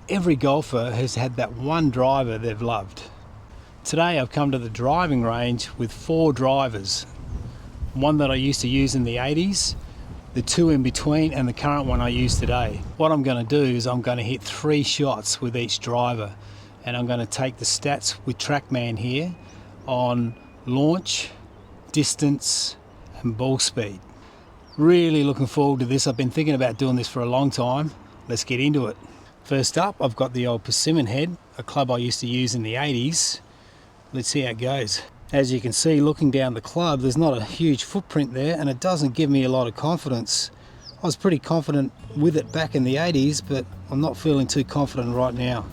Every golfer has had that one driver they've loved. Today I've come to the driving range with 4 drivers. One that I used to use in the 80s, the 2 in between, and the current one I use today. What I'm going to do is I'm going to hit 3 shots with each driver, and I'm going to take the stats with Trackman here on launch, distance and ball speed. Really looking forward to this. I've been thinking about doing this for a long time. Let's get into it. First up, I've got the old Persimmon head, a club I used to use in the 80s. Let's see how it goes. As you can see, looking down the club, there's not a huge footprint there, and it doesn't give me a lot of confidence. I was pretty confident with it back in the 80s, but I'm not feeling too confident right now.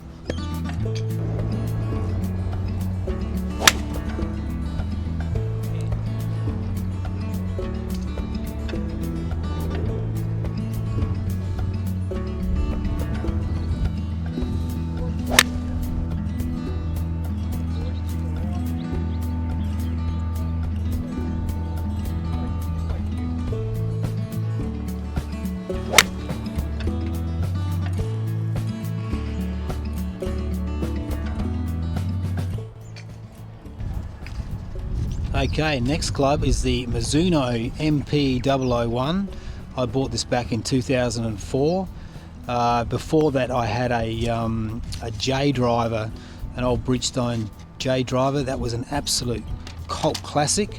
Okay, next club is the Mizuno MP001. I bought this back in 2004. Before that I had a J driver, an old Bridgestone J driver. That was an absolute cult classic,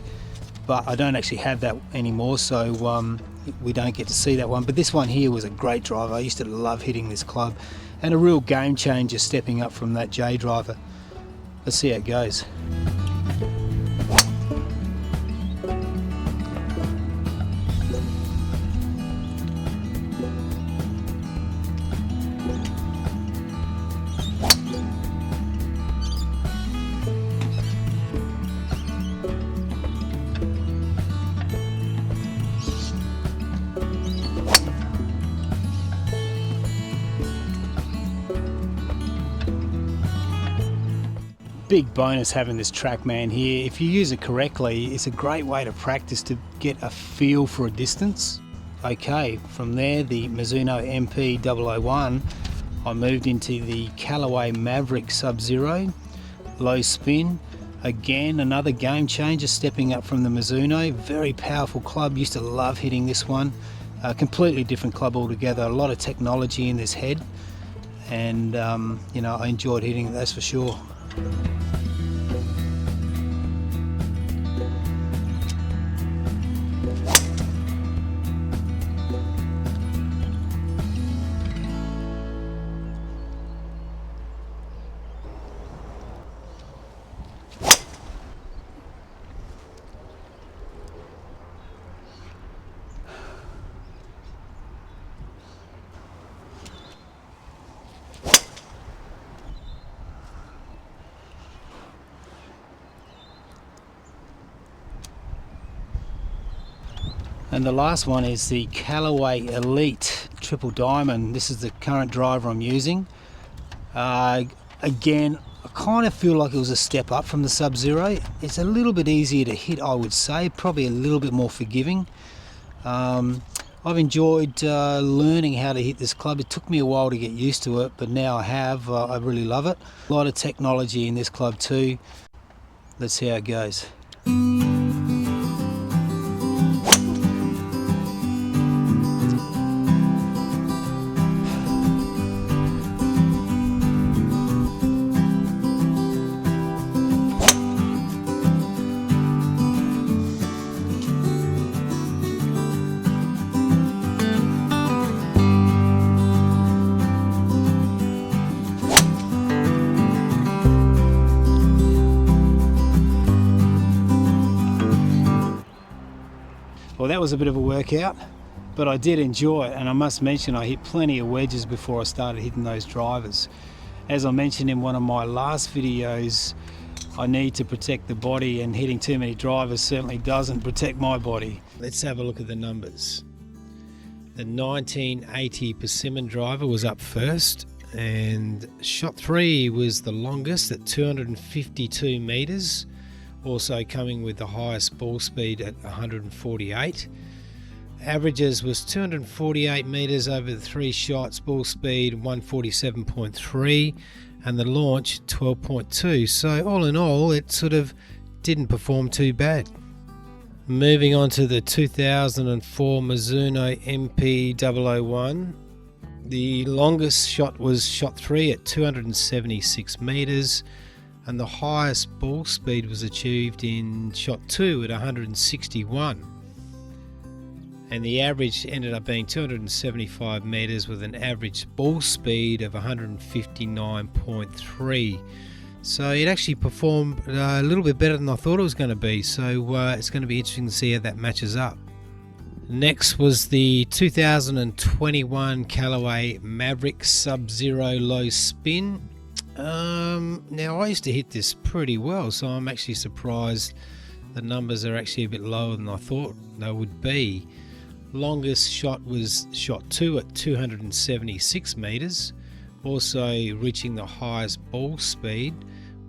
but I don't actually have that anymore, so we don't get to see that one. But this one here was a great driver. I used to love hitting this club, and a real game changer stepping up from that J driver. Let's see how it goes. Big bonus having this Trackman here. If you use it correctly, it's a great way to practice to get a feel for a distance. Okay, from there, the Mizuno MP001, I moved into the Callaway Maverick Sub-Zero, low spin. Again, another game changer stepping up from the Mizuno. Very powerful club, used to love hitting this one. A completely different club altogether, a lot of technology in this head, and you know, I enjoyed hitting it, that's for sure. And the last one is the Callaway Elite Triple Diamond. This is the current driver I'm using. Again, I kind of feel like it was a step up from the Sub-Zero. It's a little bit easier to hit, I would say, probably a little bit more forgiving. I've enjoyed learning how to hit this club. It took me a while to get used to it, but now I have. I really love it. A lot of technology in this club too. Let's see how it goes. Well, that was a bit of a workout, but I did enjoy it, and I must mention I hit plenty of wedges before I started hitting those drivers. As I mentioned in one of my last videos, I need to protect the body, and hitting too many drivers certainly doesn't protect my body. Let's have a look at the numbers. The 1980 Persimmon driver was up first, and shot 3 was the longest at 252 meters. Also coming with the highest ball speed at 148, Averages was 248 metres over the 3 shots, ball speed 147.3, and the launch 12.2. So all in all, it sort of didn't perform too bad. Moving on to the 2004 Mizuno MP001. The longest shot was shot 3 at 276 metres, and the highest ball speed was achieved in shot 2 at 161. And the average ended up being 275 metres with an average ball speed of 159.3. So it actually performed a little bit better than I thought it was going to be. So it's going to be interesting to see how that matches up. Next was the 2021 Callaway Maverick Sub-Zero Low Spin. Now I used to hit this pretty well, so I'm actually surprised the numbers are actually a bit lower than I thought they would be. Longest shot was shot 2 at 276 metres, also reaching the highest ball speed,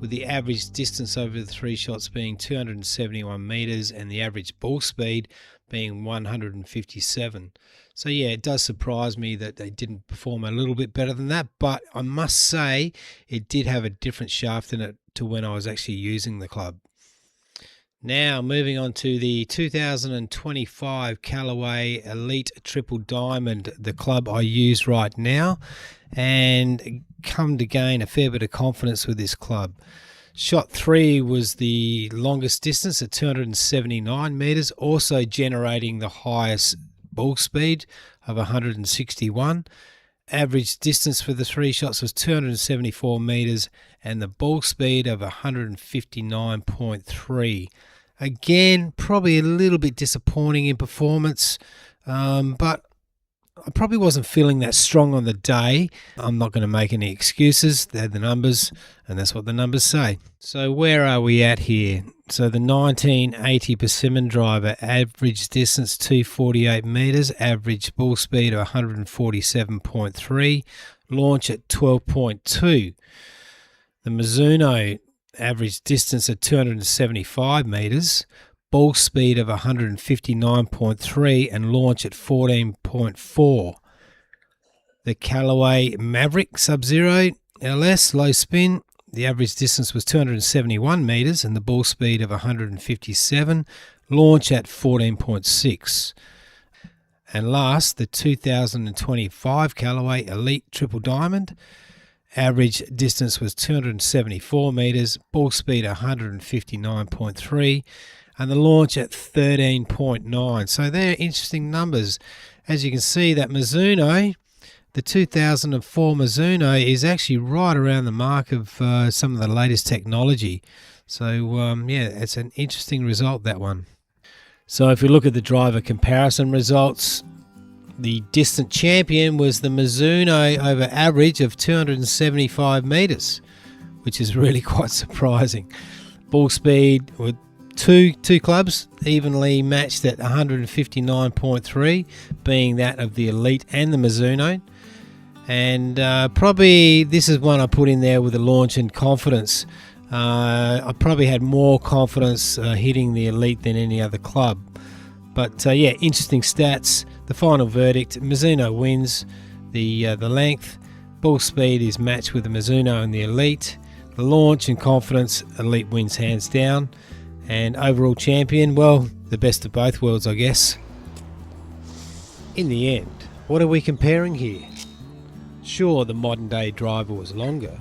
with the average distance over the 3 shots being 271 metres and the average ball speed being 157. So yeah, it does surprise me that they didn't perform a little bit better than that, but I must say it did have a different shaft in it to when I was actually using the club. Now moving on to the 2025 Callaway Elite Triple Diamond, the club I use right now, and come to gain a fair bit of confidence with this club. Shot 3 was the longest distance at 279 metres, also generating the highest ball speed of 161. Average distance for the 3 shots was 274 metres and the ball speed of 159.3. Again, probably a little bit disappointing in performance, but I probably wasn't feeling that strong on the day. I'm not going to make any excuses. They're the numbers, and that's what the numbers say. So where are we at here? So the 1980 Persimmon driver, average distance 248 metres, average ball speed of 147.3, launch at 12.2. The Mizuno, average distance at 275 metres, ball speed of 159.3 and launch at 14.4. The Callaway Maverick Sub-Zero LS low spin, the average distance was 271 metres and the ball speed of 157, launch at 14.6. And last, the 2025 Callaway Elite Triple Diamond, average distance was 274 metres, ball speed 159.3, and the launch at 13.9. So they're interesting numbers. As you can see, that Mizuno, the 2004 Mizuno, is actually right around the mark of some of the latest technology. So yeah, it's an interesting result, that one. So if you look at the driver comparison results, the distant champion was the Mizuno over average of 275 metres, which is really quite surprising. Ball speed with two clubs evenly matched at 159.3, being that of the Elite and the Mizuno. And probably this is one I put in there with the launch and confidence. I probably had more confidence hitting the Elite than any other club. But yeah, interesting stats. The final verdict, Mizuno wins. The length, ball speed is matched with the Mizuno and the Elite. The launch and confidence, Elite wins hands down. And overall champion, well, the best of both worlds, I guess. In the end, what are we comparing here? Sure, the modern day driver was longer,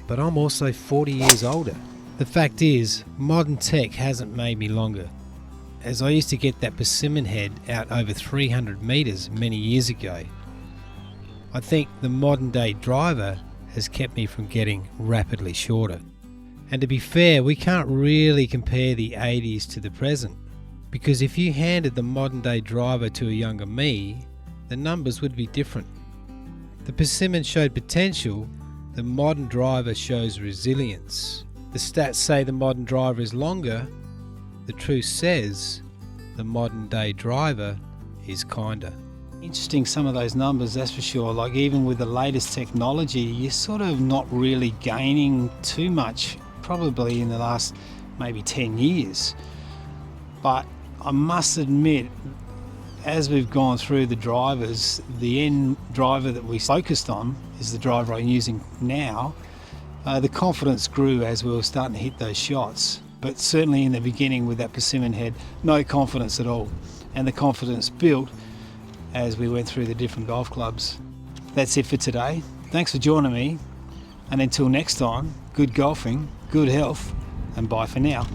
but I'm also 40 years older. The fact is, modern tech hasn't made me longer, as I used to get that persimmon head out over 300 metres many years ago. I think the modern day driver has kept me from getting rapidly shorter. And to be fair, we can't really compare the 80s to the present, because if you handed the modern day driver to a younger me, the numbers would be different. The persimmon showed potential, the modern driver shows resilience. The stats say the modern driver is longer, the truth says the modern day driver is kinder. Interesting, some of those numbers, that's for sure. Like even with the latest technology, you're sort of not really gaining too much, probably in the last maybe 10 years. But I must admit, as we've gone through the drivers, the end driver that we focused on is the driver I'm using now. The confidence grew as we were starting to hit those shots, but certainly in the beginning with that persimmon head, no confidence at all. And the confidence built as we went through the different golf clubs. That's it for today. Thanks for joining me, and until next time, good golfing, good health, and bye for now.